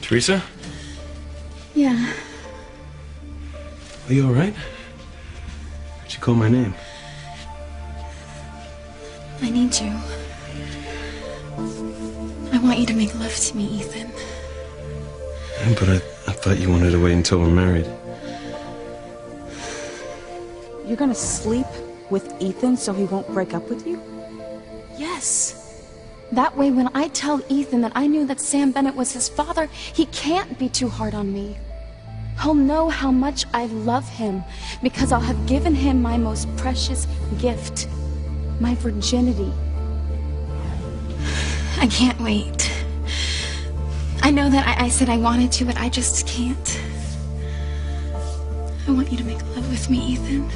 Teresa? Yeah. Are you alright? Why'd you call my name? I need you. I want you to make love to me, Ethan. But I thought you wanted to wait until we're married. You're gonna sleep with Ethan so he won't break up with you? Yes. That way, when I tell Ethan that I knew that Sam Bennett was his father, he can't be too hard on me. He'll know how much I love him because I'll have given him my most precious gift, my virginity. I can't wait. I know that I said I wanted to, but I just can't. I want you to make love with me, Ethan.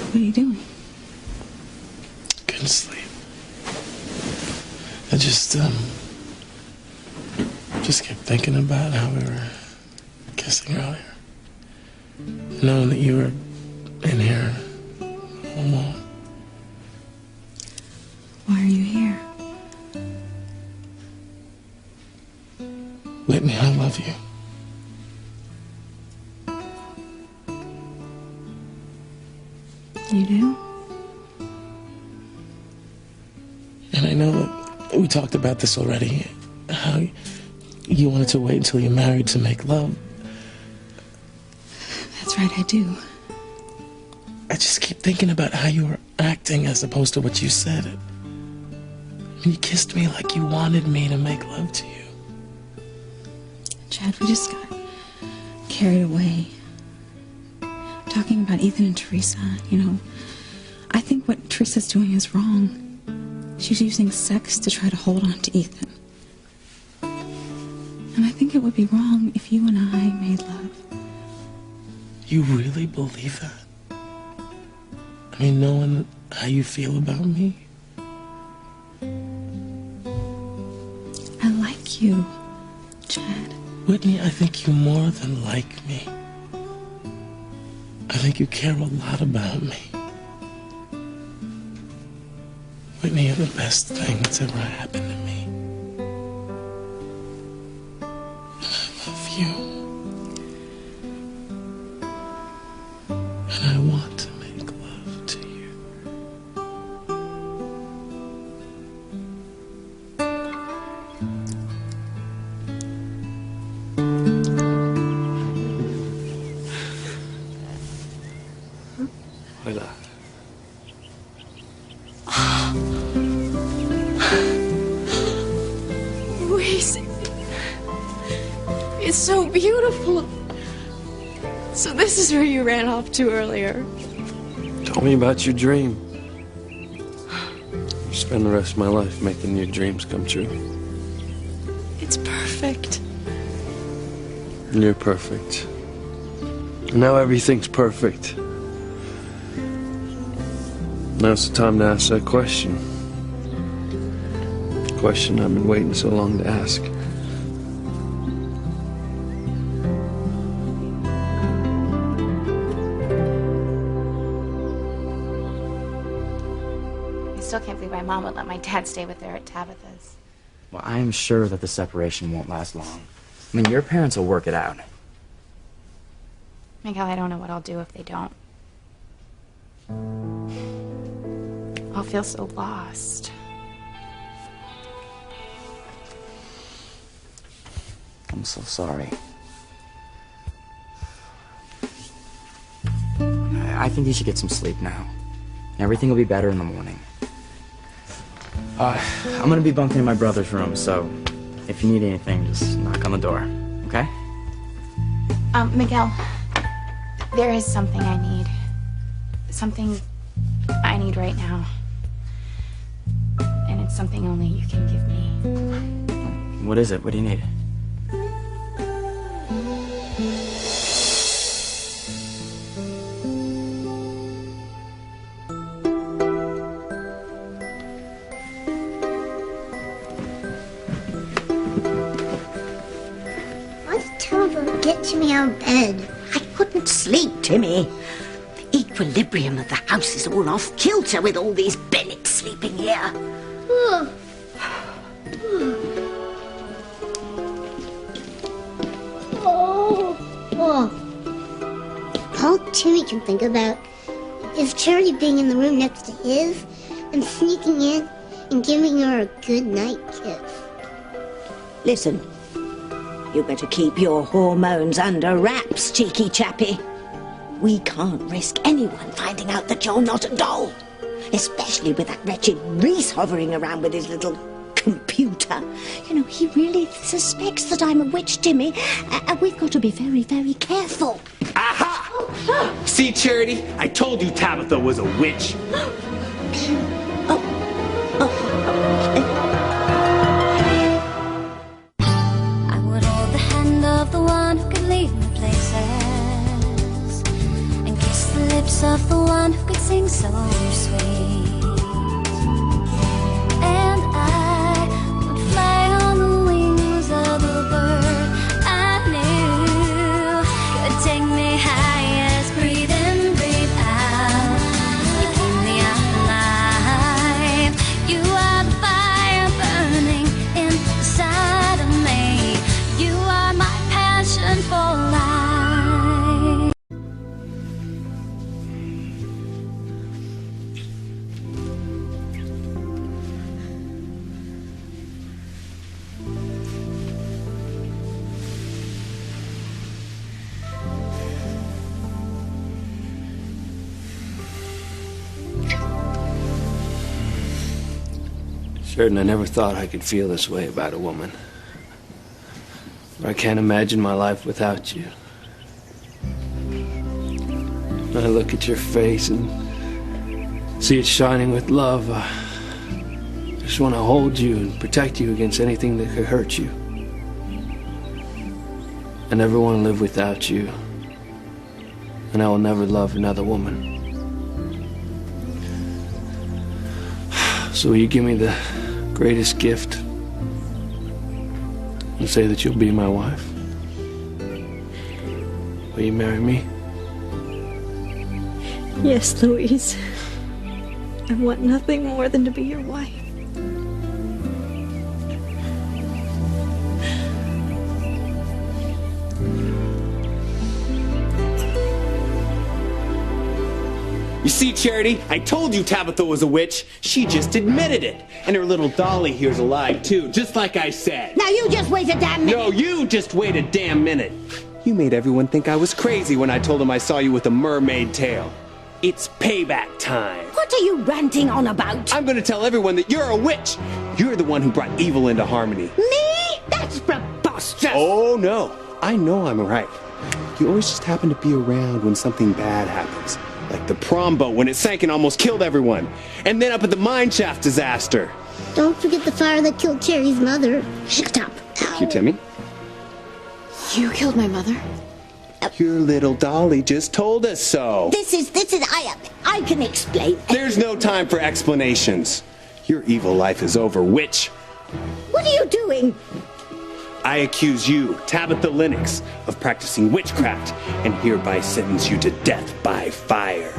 What are you doing? Couldn't sleep. I just kept thinking about how we were kissing earlier. Knowing that you were in here alone. Why are you here? Whitney, I love you. You do? And I know that we talked about this already. How you wanted to wait until you're married to make love. That's right, I do. I just keep thinking about how you were acting as opposed to what you said. I mean, you kissed me like you wanted me to make love to you. Chad, we just got carried away. Talking about Ethan and Teresa, you know. I think what Teresa's doing is wrong. She's using sex to try to hold on to Ethan. And I think it would be wrong if you and I made love. You really believe that? I mean, knowing how you feel about me? I like you, Chad. Whitney, I think you more than like me. I think you care a lot about me. Whitney, you're the best thing that's ever happened to me. And I love you. And I want to make love to you. Hola. Luis, it's so beautiful. So this is where you ran off to earlier. Tell me about your dream. You spend the rest of my life making your dreams come true. It's perfect. And you're perfect. And now everything's perfect. Now it's the time to ask that question. The question I've been waiting so long to ask. I still can't believe my mom would let my dad stay with her at Tabitha's. Well, I am sure that the separation won't last long. I mean, your parents will work it out. Miguel, I don't know what I'll do if they don't. I'll feel so lost. I'm so sorry. I think you should get some sleep now. Everything will be better in the morning. I'm gonna be bunking in my brother's room, so if you need anything, just knock on the door, okay? Miguel, there is something I need. Something I need right now. And it's something only you can give me. What is it? What do you need? Get Timmy out of bed. I couldn't sleep, Timmy. The equilibrium of the house is all off kilter with all these Bennetts sleeping here. All Timmy can think about is Charity being in the room next to his and sneaking in and giving her a good night kiss. Listen, you better keep your hormones under wraps, cheeky chappie. We can't risk anyone finding out that you're not a doll. Especially with that wretched Reese hovering around with his little computer. You know, he really suspects that I'm a witch, Timmy. And we've got to be very, very careful. Aha! See, Charity? I told you Tabitha was a witch. Of the one who could sing so sweet, and I would fly on the wings of a bird I knew could take me highest. Breathe in, breathe out. You keep me alive. You are the fire burning inside of me. You are my passion for life. Sheridan, I never thought I could feel this way about a woman. I can't imagine my life without you. When I look at your face and see it shining with love, I just want to hold you and protect you against anything that could hurt you. I never want to live without you, and I will never love another woman. So will you give me the greatest gift and say that you'll be my wife? Will you marry me? Yes, Louise. I want nothing more than to be your wife. You see, Charity, I told you Tabitha was a witch. She just admitted it. And her little dolly here's alive, too, just like I said. Now you just wait a damn minute. No, you just wait a damn minute. You made everyone think I was crazy when I told them I saw you with a mermaid tail. It's payback time. What are you ranting on about? I'm gonna tell everyone that you're a witch. You're the one who brought evil into Harmony. Me? That's preposterous. Oh, no. I know I'm right. You always just happen to be around when something bad happens. Like the prom boat when it sank and almost killed everyone. And then up at the mine shaft disaster. Don't forget the fire that killed Cherry's mother. Shut up. Thank you, Timmy. You killed my mother? Your little dolly just told us so. This is, I can explain. There's no time for explanations. Your evil life is over, witch. What are you doing? I accuse you, Tabitha Lennox, of practicing witchcraft and hereby sentence you to death by fire.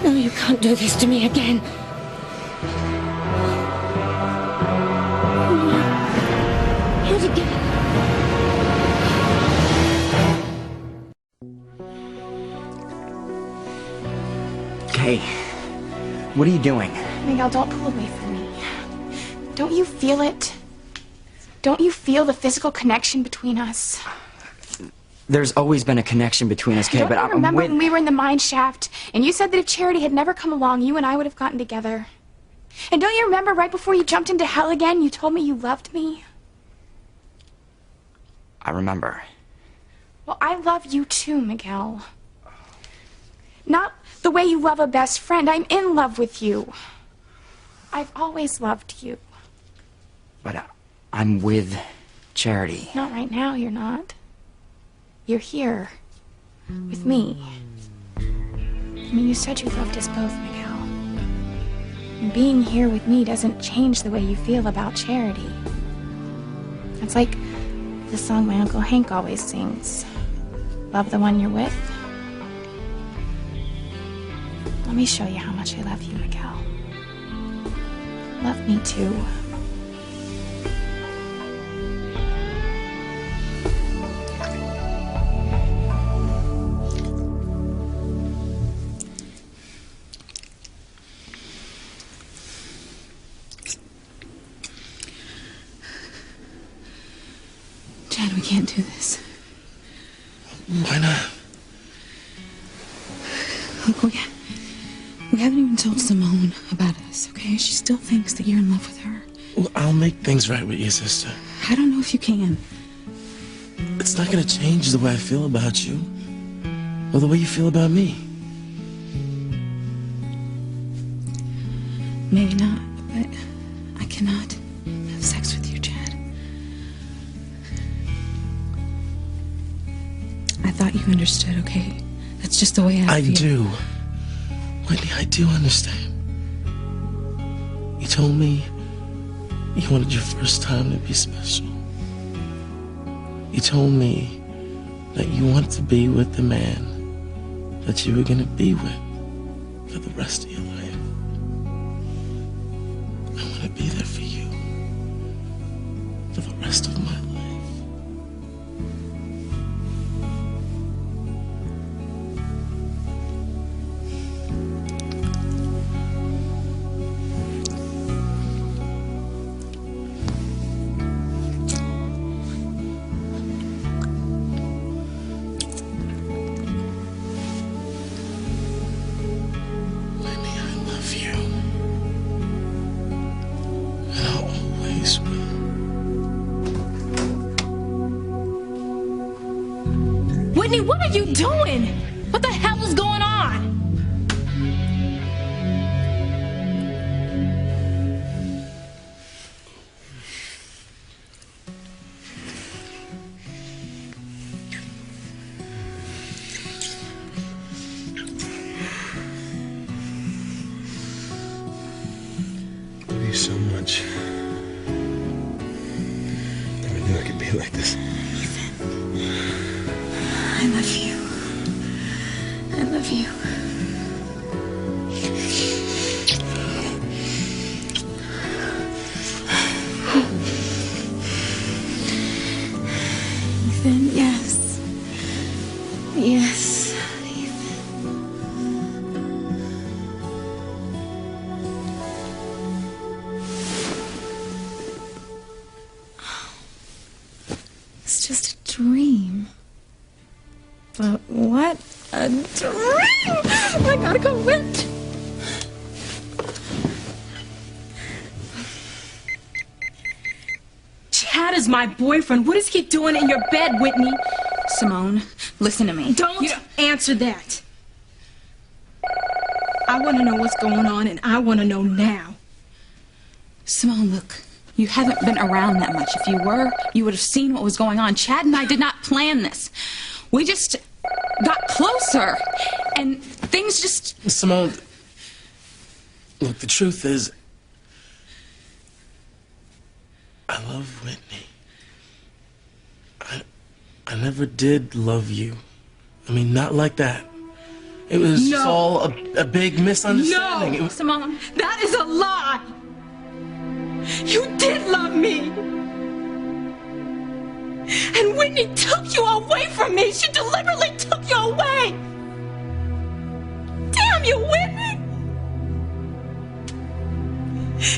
No, you can't do this to me again. How'd you get? Hey, what are you doing? Miguel, don't pull away from me. Don't you feel it? Don't you feel the physical connection between us? There's always been a connection between us, Kay, but I remember when we were in the mine shaft, and you said that if Charity had never come along, you and I would have gotten together. And don't you remember right before you jumped into hell again, you told me you loved me? I remember. Well, I love you too, Miguel. Not the way you love a best friend. I'm in love with you. I've always loved you. But I'm with Charity. Not right now, you're not. You're here. With me. I mean, you said you loved us both, Miguel. And being here with me doesn't change the way you feel about Charity. It's like the song my Uncle Hank always sings. Love the one you're with. Let me show you how much I love you, Miguel. Love me too. Chad, we can't do this. Why not? Look, we haven't even told Simone about us, okay? She still thinks that you're in love with her. Well, I'll make things right with you, sister. I don't know if you can. It's not gonna change the way I feel about you. Or the way you feel about me. Maybe not, but I cannot have sex with you, Chad. I thought you understood, okay? That's just the way I feel. I do. Whitney, I do understand. You told me you wanted your first time to be special. You told me that you wanted to be with the man that you were gonna be with for the rest of your life. I want to be there for you for the rest of my life. Whitney, what are you doing? What the hell is going on? I love you so much. Never knew I could be like this. I love you. I love you. Ethan, yes. Yes, Ethan. It's just a dream. But what a dream! I gotta go rent. Chad is my boyfriend. What is he doing in your bed, Whitney? Simone, listen to me. Don't answer that. I want to know what's going on, and I want to know now. Simone, look. You haven't been around that much. If you were, you would have seen what was going on. Chad and I did not plan this. We just got closer, and things just... Simone, look, the truth is, I love Whitney. I never did love you. I mean, not like that. It was just all a big misunderstanding. No, Simone, that is a lie. You did love me. And Whitney took you away from me. She deliberately took you away. Damn you, Whitney.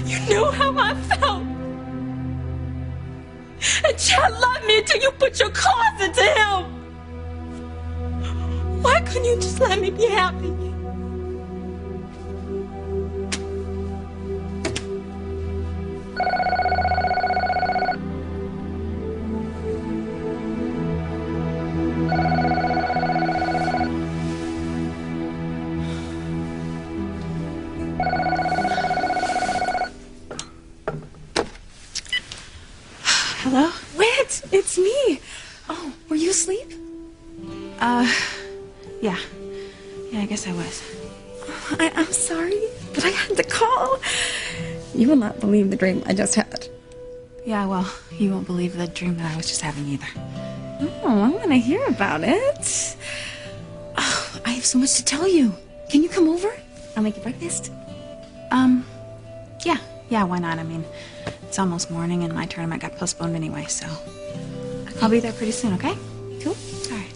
You knew how I felt. And Chad loved me until you put your claws into him. Couldn't you just let me be happy? Hello? Whit, it's me. Oh, were you asleep? Yeah. Yeah, I guess I was. I'm sorry, but I had to call. You will not believe the dream I just had. Yeah, well, you won't believe the dream that I was just having either. Oh, I want to hear about it. Oh, I have so much to tell you. Can you come over? I'll make you breakfast. Yeah, why not? I mean, it's almost morning and my tournament got postponed anyway, so I'll be there pretty soon, okay? Cool? All right.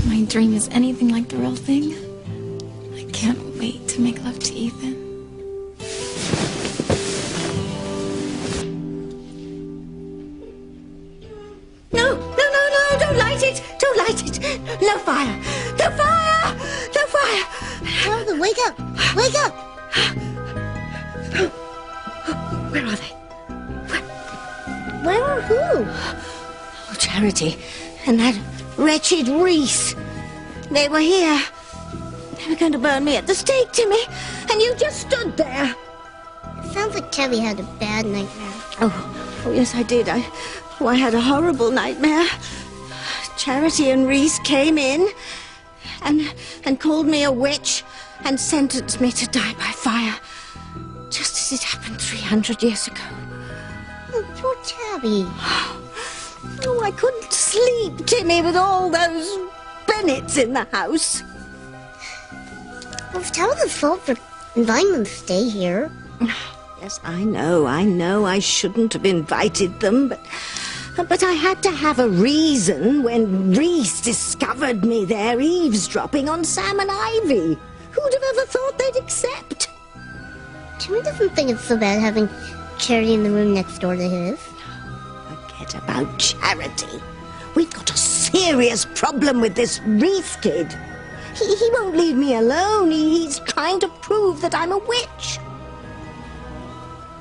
My dream is anything like the real thing. I can't wait to make love to Ethan. No, don't light it! Don't light it! No fire! No fire! No fire! Father, wake up! Wake up! Where are they? Where are who? Oh, Charity and that wretched Reese. They were here. They were going to burn me at the stake, Timmy, and you just stood there. It sounds like Terry had a bad nightmare. Oh, yes, I did. I had a horrible nightmare. Charity and Reese came in and called me a witch and sentenced me to die by fire, just as it happened 300 years ago. Oh, poor Terry. Oh, I couldn't sleep, Timmy, with all those Bennets in the house. Well, it's Tyler's fault for inviting them to stay here. Yes, I know. I shouldn't have invited them, but I had to have a reason when Reese discovered me there eavesdropping on Sam and Ivy. Who'd have ever thought they'd accept? Timmy doesn't think it's so bad having Charity in the room next door to his. Forget about Charity. We've got a serious problem with this Reese kid. He won't leave me alone. He's trying to prove that I'm a witch.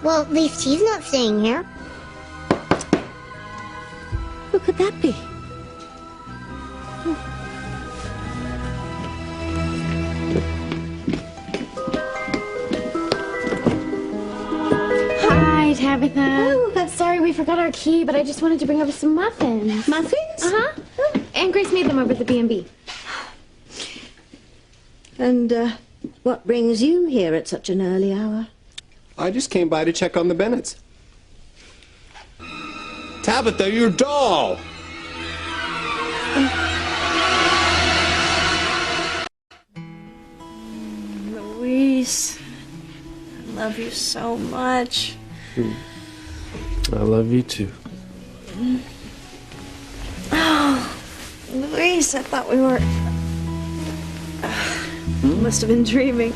Well, at least he's not staying here. Who could that be? Hi, Tabitha. Oh, sorry we forgot our key, but I just wanted to bring over some muffins. Muffins? Uh-huh. And Grace made them over at the B&B. And, what brings you here at such an early hour? I just came by to check on the Bennets. Tabitha, your doll! Louise, I love you so much. I love you too. Oh, Louise, I thought we were... Must have been dreaming.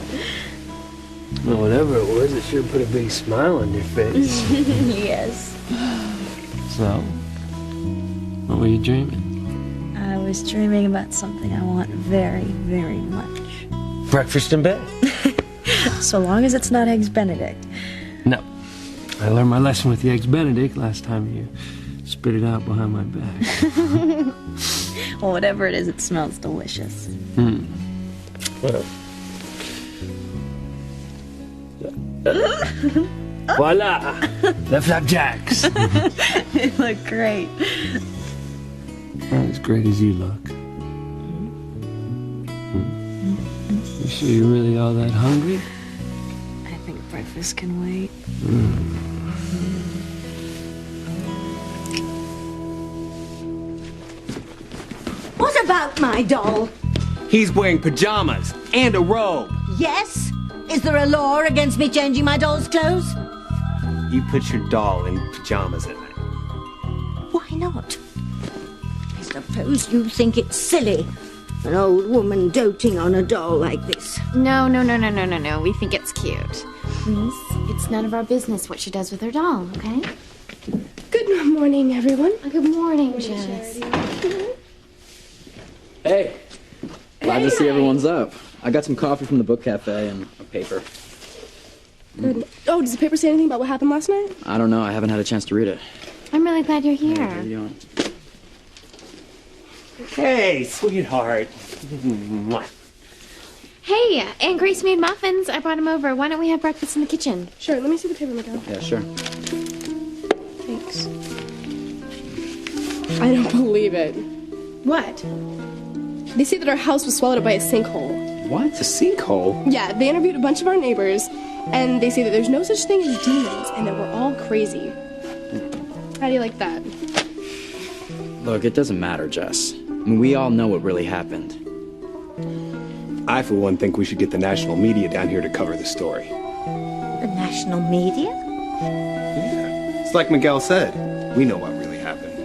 Well, whatever it was, it sure put a big smile on your face. Yes. So, what were you dreaming? I was dreaming about something I want very, very much. Breakfast in bed? So long as it's not Eggs Benedict. No. I learned my lesson with the Eggs Benedict last time you spit it out behind my back. Well, whatever it is, it smells delicious. Well. Voila! The flapjacks! They look great. Not as great as you look. You sure you're really all that hungry? I think breakfast can wait. What about my doll? He's wearing pajamas and a robe. Yes? Is there a law against me changing my doll's clothes? You put your doll in pajamas at night. Why not? I suppose you think it's silly. An old woman doting on a doll like this. No. We think it's cute. Miss, it's none of our business what she does with her doll, okay? morning, everyone. Good morning, Jess. Hey, glad to see everyone's up. I got some coffee from the book cafe and a paper. Good. Oh, does the paper say anything about what happened last night? I don't know. I haven't had a chance to read it. I'm really glad you're How here. you doing? Hey, sweetheart. Mwah. Hey, Aunt Grace made muffins. I brought them over. Why don't we have breakfast in the kitchen? Sure, let me see the paper, Miguel. Yeah, sure. Thanks. I don't believe it. What? They say that our house was swallowed up by a sinkhole. What? A sinkhole? Yeah, they interviewed a bunch of our neighbors, and they say that there's no such thing as demons, and that we're all crazy. How do you like that? Look, it doesn't matter, Jess. I mean, we all know what really happened. I, for one, think we should get the national media down here to cover the story. The national media? Yeah. It's like Miguel said. We know what really happened.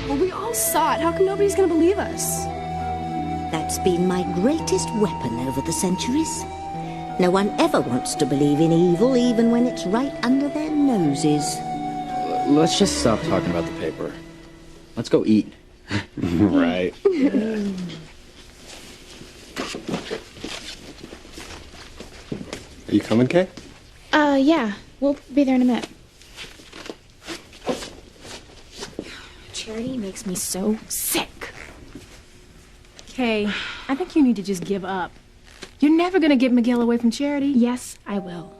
Well, we all saw it. How come nobody's gonna believe us? That's been my greatest weapon over the centuries. No one ever wants to believe in evil, even when it's right under their noses. Let's just stop talking about the paper. Let's go eat. Right. Are you coming, Kay? Yeah. We'll be there in a minute. Charity makes me so sick. Kay, I think you need to just give up. You're never gonna get Miguel away from Charity. Yes, I will.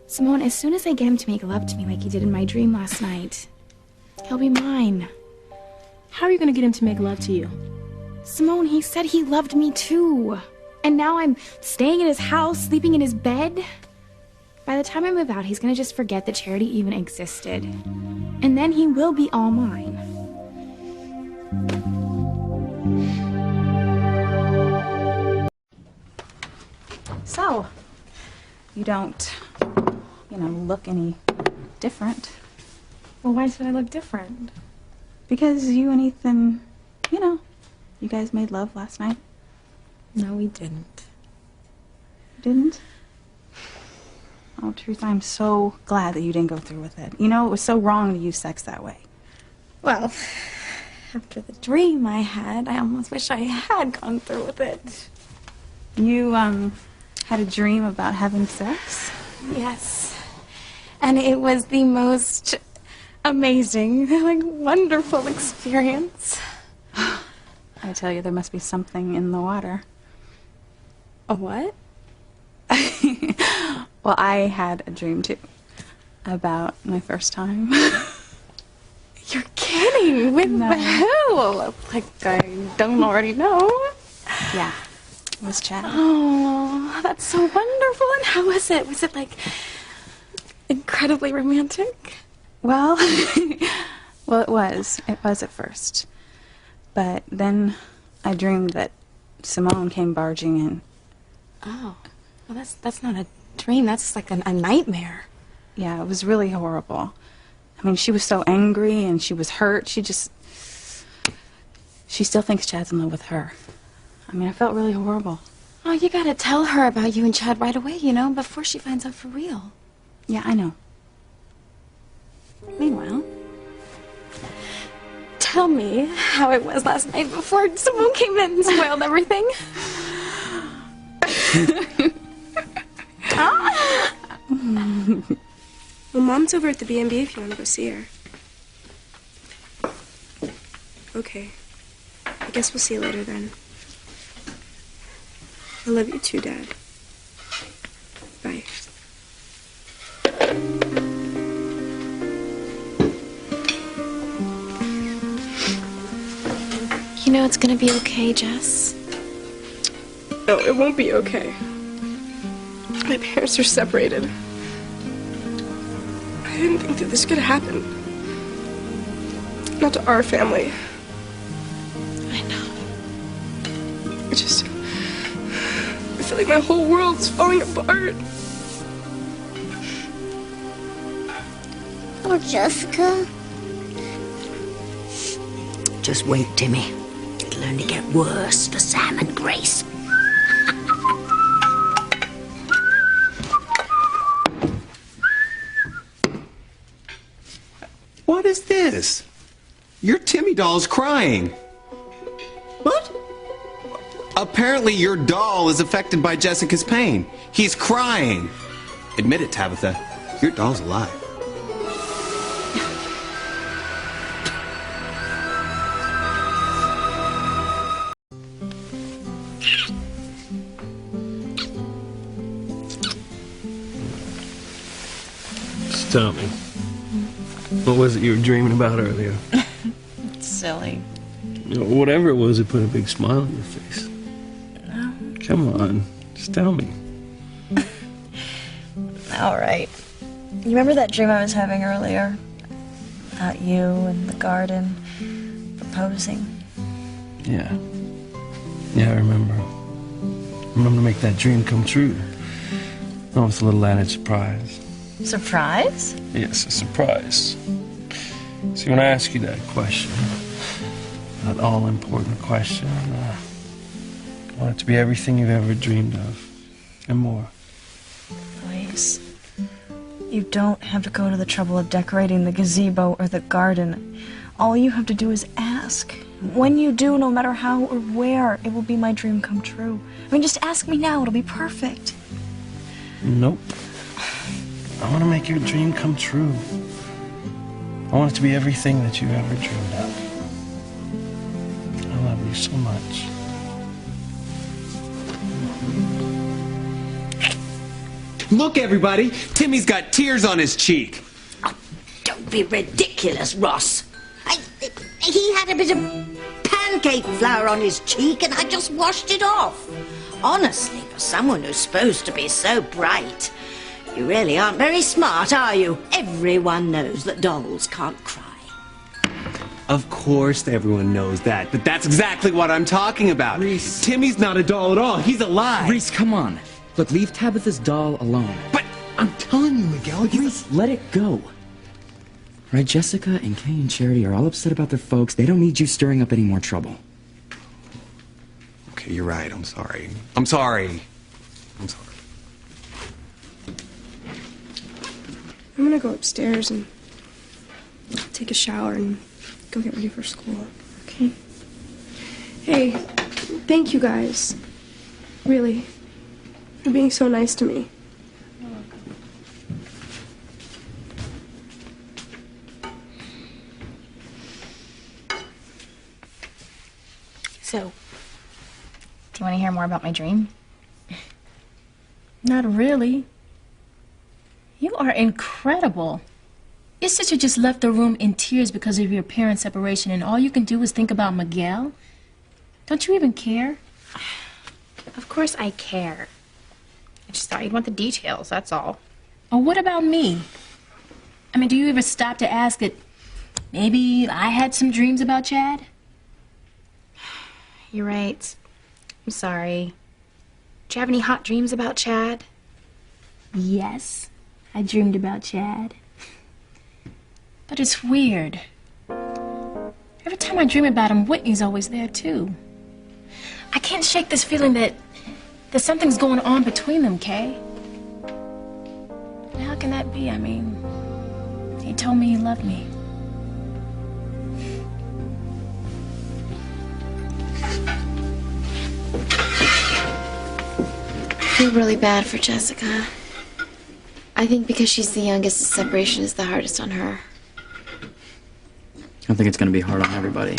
Simone, as soon as I get him to make love to me like he did in my dream last night, he'll be mine. How are you gonna get him to make love to you? Simone, he said he loved me too. And now I'm staying in his house, sleeping in his bed. By the time I move out, he's gonna just forget that Charity even existed. And then he will be all mine. So, you don't, look any different. Well, why should I look different? Because you and Ethan, you guys made love last night. No, we didn't. Didn't? Oh, Teresa, I'm so glad that you didn't go through with it. It was so wrong to use sex that way. Well, after the dream I had, I almost wish I had gone through with it. You, had a dream about having sex? Yes. And it was the most amazing, wonderful experience. I tell you, there must be something in the water. A what? Well, I had a dream, too, about my first time. You're kidding? With who? Like, I don't already know. Yeah. It was Chad. Oh, that's so wonderful. And how was it? Was it, incredibly romantic? Well, it was. It was at first. But then I dreamed that Simone came barging in. Oh. Well, that's not a dream. That's like a nightmare. Yeah, it was really horrible. I mean, she was so angry and she was hurt. She still thinks Chad's in love with her. I mean, I felt really horrible. Oh, you gotta tell her about you and Chad right away, before she finds out for real. Yeah, I know. Meanwhile, tell me how it was last night before someone came in and spoiled everything. Well, Mom's over at the B&B if you want to go see her. Okay. I guess we'll see you later then. I love you too, Dad. Bye. It's gonna be okay, Jess. No, it won't be okay. My parents are separated. I didn't think that this could happen. Not to our family. I know. I feel like my whole world's falling apart. Oh, Jessica. Just wait, Timmy. It'll only get worse for Sam and Grace. is. Your Timmy doll's crying. What? Apparently your doll is affected by Jessica's pain. He's crying. Admit it, Tabitha. Your doll's alive. Just tell me. What was it you were dreaming about earlier? It's silly. You know, whatever it was, it put a big smile on your face. No. Come on, just tell me. All right. You remember that dream I was having earlier? About you and the garden proposing? Yeah. Yeah, I remember. I'm going to make that dream come true. Oh, with a little added surprise. Surprise? Yes, a surprise. See, when I ask you that question, that all-important question, I want it to be everything you've ever dreamed of, and more. Please. You don't have to go to the trouble of decorating the gazebo or the garden. All you have to do is ask. When you do, no matter how or where, it will be my dream come true. I mean, just ask me now. It'll be perfect. Nope. I want to make your dream come true. I want it to be everything that you ever dreamed of. I love you so much. Look, everybody! Timmy's got tears on his cheek. Oh, don't be ridiculous, Ross. He had a bit of pancake flour on his cheek and I just washed it off. Honestly, for someone who's supposed to be so bright, you really aren't very smart, are you? Everyone knows that dolls can't cry. Of course everyone knows that, but that's exactly what I'm talking about. Reese. Timmy's not a doll at all. He's alive. Reese, come on. Look, leave Tabitha's doll alone. But I'm telling you, Miguel, Reese, let it go. Right, Jessica and Kay and Charity are all upset about their folks. They don't need you stirring up any more trouble. Okay, you're right. I'm sorry. I'm sorry. I'm sorry. I'm gonna go upstairs and take a shower and go get ready for school, okay? Hey, thank you guys. Really. For being so nice to me. So, do you want to hear more about my dream? Not really. You are incredible. Your sister just left the room in tears because of your parents' separation, and all you can do is think about Miguel? Don't you even care? Of course I care. I just thought you'd want the details, that's all. Or what about me? I mean, do you ever stop to ask that maybe I had some dreams about Chad? You're right. I'm sorry. Do you have any hot dreams about Chad? Yes, I dreamed about Chad. But it's weird. Every time I dream about him, Whitney's always there, too. I can't shake this feeling that something's going on between them, Kay. How can that be? I mean, he told me he loved me. I feel really bad for Jessica. I think because she's the youngest, the separation is the hardest on her. I think it's going to be hard on everybody.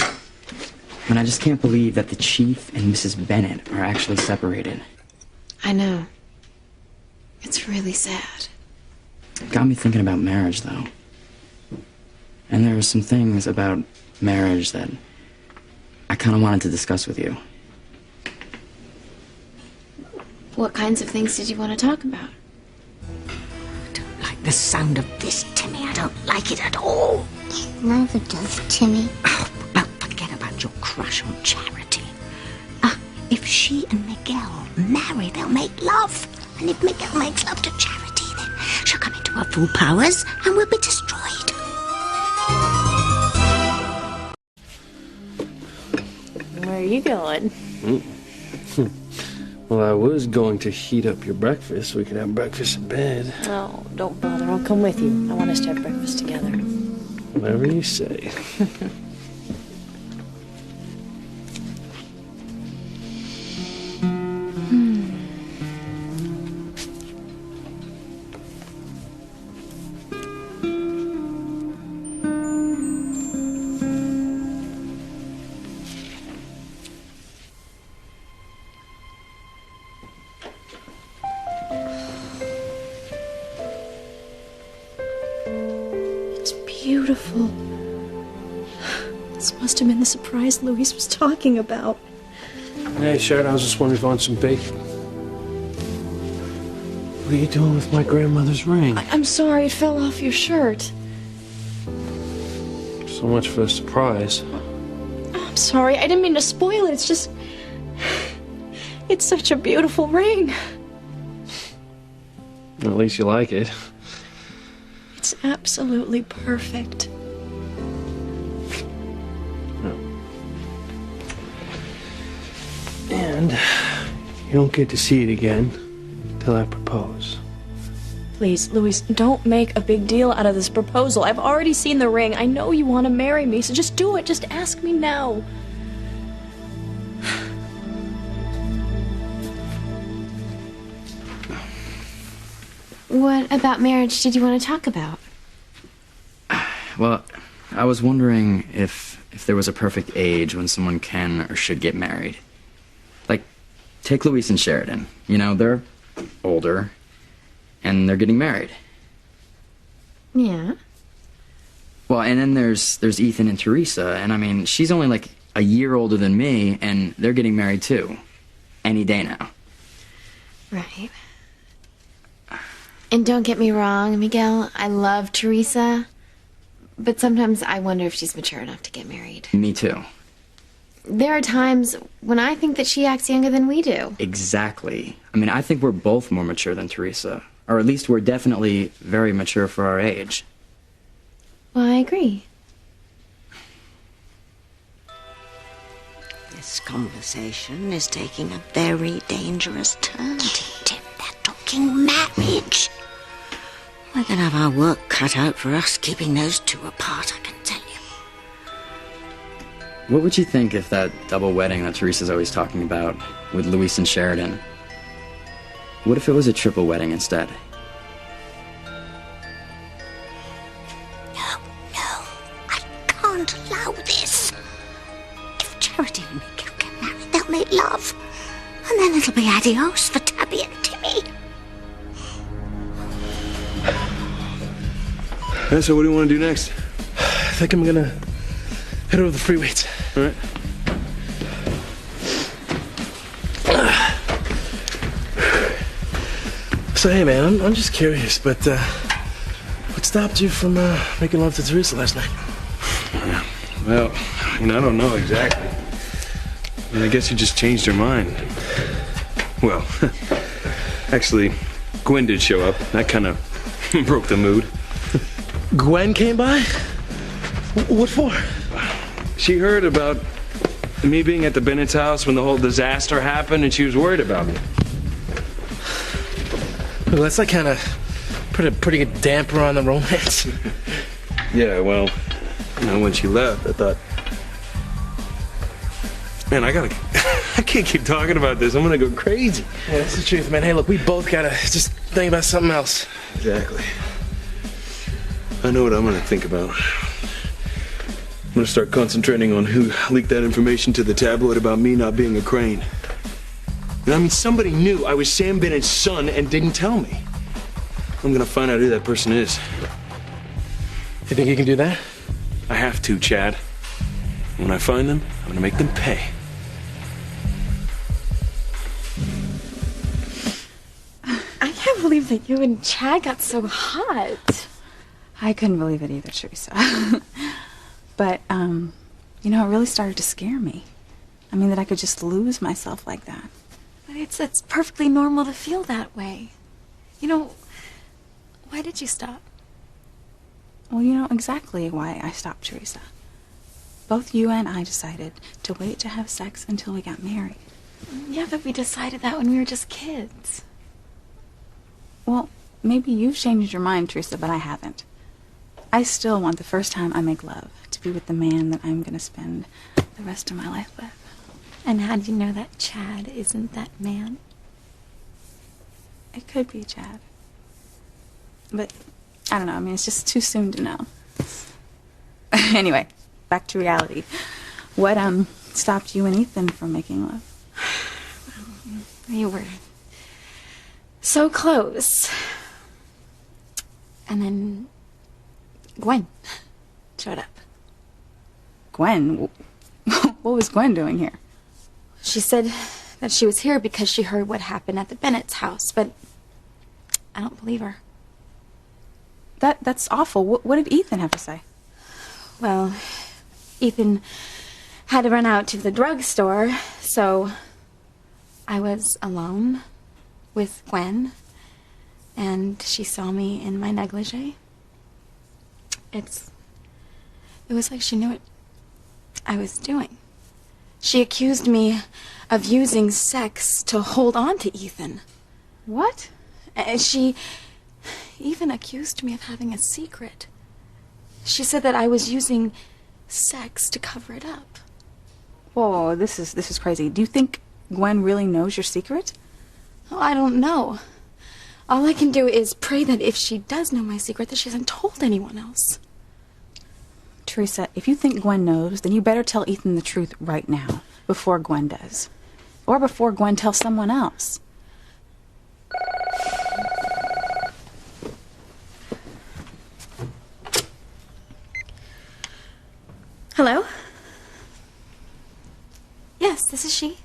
And I just can't believe that the chief and Mrs. Bennett are actually separated. I know. It's really sad. It got me thinking about marriage, though. And there are some things about marriage that I kind of wanted to discuss with you. What kinds of things did you want to talk about? I don't like the sound of this, Timmy. I don't like it at all. Neither does Timmy. Oh, forget about your crush on Charity. If she and Miguel marry, they'll make love. And if Miguel makes love to Charity, then she'll come into her full powers and will be destroyed. Where are you going? Well, I was going to heat up your breakfast so we could have breakfast in bed. Oh, don't bother. I'll come with you. I want us to have breakfast together. Whatever you say. It's beautiful. This must have been the surprise Luis was talking about. Hey, Sharon, I was just wondering if you want some bacon. What are you doing with my grandmother's ring? I'm sorry, it fell off your shirt. So much for the surprise. I'm sorry, I didn't mean to spoil it. It's just... It's such a beautiful ring. At least you like it. It's absolutely perfect. And you don't get to see it again till I propose. Please, Luis, don't make a big deal out of this proposal. I've already seen the ring. I know you want to marry me, so just do it. Just ask me now. What about marriage did you want to talk about? Well, I was wondering if there was a perfect age when someone can or should get married. Like, take Luis and Sheridan. You know, they're older, and they're getting married. Yeah. Well, and then there's Ethan and Teresa, and I mean, she's only like a year older than me, and they're getting married too. Any day now. Right. And don't get me wrong, Miguel, I love Teresa, but sometimes I wonder if she's mature enough to get married. Me too. There are times when I think that she acts younger than we do. Exactly. I mean, I think we're both more mature than Teresa. Or at least we're definitely very mature for our age. Well, I agree. This conversation is taking a very dangerous turn, Tim. They're talking marriage. We're gonna have our work cut out for us keeping those two apart, I can tell you. What would you think if that double wedding that Teresa's always talking about with Luis and Sheridan? What if it was a triple wedding instead? No, I can't allow this. If Charity and Miguel get married, they'll make love. And then it'll be adios for Tabby and Timmy. So what do you want to do next? I think I'm gonna head over the free weights. All right. So hey man, I'm just curious, but what stopped you from making love to Teresa last night? Well, I don't know exactly. I guess you just changed her mind. Well, actually, Gwen did show up. That kind of broke the mood. Gwen came by? What for? She heard about me being at the Bennett's house when the whole disaster happened, and she was worried about me. Well, that's like kind of put a pretty good damper on the romance. Yeah, well, when she left, I thought, man, I can't keep talking about this. I'm gonna go crazy. Yeah, that's the truth, man. Hey, look, we both gotta just think about something else. Exactly. I know what I'm gonna think about. I'm gonna start concentrating on who leaked that information to the tabloid about me not being a Crane. I mean, somebody knew I was Sam Bennett's son and didn't tell me. I'm gonna find out who that person is. You think you can do that? I have to, Chad. When I find them, I'm gonna make them pay. I can't believe that you and Chad got so hot. I couldn't believe it either, Teresa. But, it really started to scare me. I mean, that I could just lose myself like that. But it's perfectly normal to feel that way. Why did you stop? Well, you know exactly why I stopped, Teresa. Both you and I decided to wait to have sex until we got married. Yeah, but we decided that when we were just kids. Well, maybe you've changed your mind, Teresa, but I haven't. I still want the first time I make love to be with the man that I'm going to spend the rest of my life with. And how do you know that Chad isn't that man? It could be Chad. But, I don't know, I mean, it's just too soon to know. Anyway, back to reality. What, stopped you and Ethan from making love? You were so close. And then Gwen showed up. Gwen? What was Gwen doing here? She said that she was here because she heard what happened at the Bennett's house, but I don't believe her. That's awful. What did Ethan have to say? Well, Ethan had to run out to the drugstore, so I was alone with Gwen, and she saw me in my negligee. It was like she knew what I was doing. She accused me of using sex to hold on to Ethan. What? And she even accused me of having a secret. She said that I was using sex to cover it up. Whoa, this is crazy. Do you think Gwen really knows your secret? Oh, I don't know. All I can do is pray that if she does know my secret, that she hasn't told anyone else. Teresa, if you think Gwen knows, then you better tell Ethan the truth right now, before Gwen does. Or before Gwen tells someone else. Hello? Yes, this is she.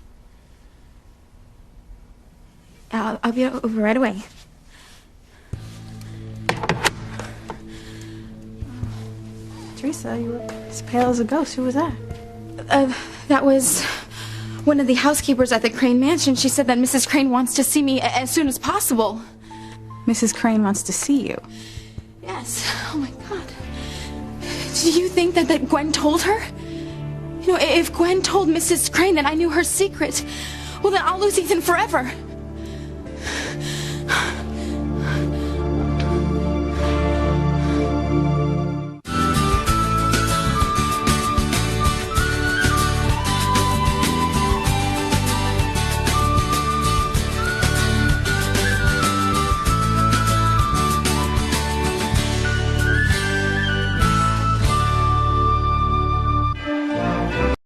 I'll be over right away. Teresa, you were as pale as a ghost. Who was that? That was one of the housekeepers at the Crane Mansion. She said that Mrs. Crane wants to see me as soon as possible. Mrs. Crane wants to see you? Yes. Oh, my God. Do you think that Gwen told her? You know, if Gwen told Mrs. Crane that I knew her secret, well, then I'll lose Ethan forever.